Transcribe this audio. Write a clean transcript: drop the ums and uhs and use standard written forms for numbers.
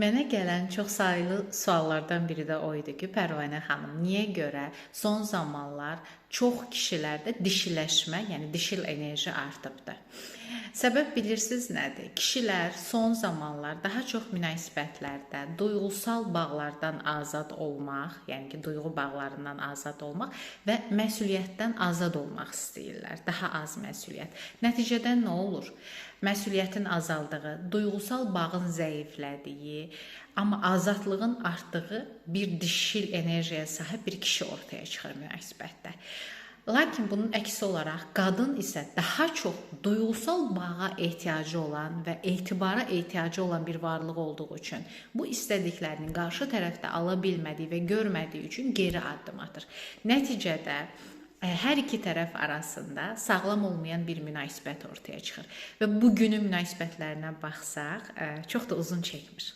Mənə gələn çoxsaylı suallardan biri də o idi ki, Pərvanə xanım, niyə görə son zamanlar çox kişilərdə dişiləşmə, yəni dişil enerji artıbdı? Səbəb bilirsiniz nədir? Kişilər son zamanlar daha çox münasibətlərdə duyğusal bağlardan azad olmaq, yəni ki, duyğu bağlarından azad olmaq və məsuliyyətdən azad olmaq istəyirlər. Daha az məsuliyyət. Nəticədə nə olur? Məsuliyyətin azaldığı, duyğusal bağın zəiflədiyi, amma azadlığın artdığı bir dişil enerjiyə sahib bir kişi ortaya çıxır münasibətdə. Lakin bunun əksi olaraq qadın isə daha çox duyğusal bağa ehtiyacı olan və etibara ehtiyacı olan bir varlıq olduğu üçün bu istədiklərini qarşı tərəfdə ala bilmədiyi və görmədiyi üçün geri addım atır. Nəticədə hər iki tərəf arasında sağlam olmayan bir münasibət ortaya çıxır və bugünün münasibətlərinə baxsaq, çox da uzun çəkmir.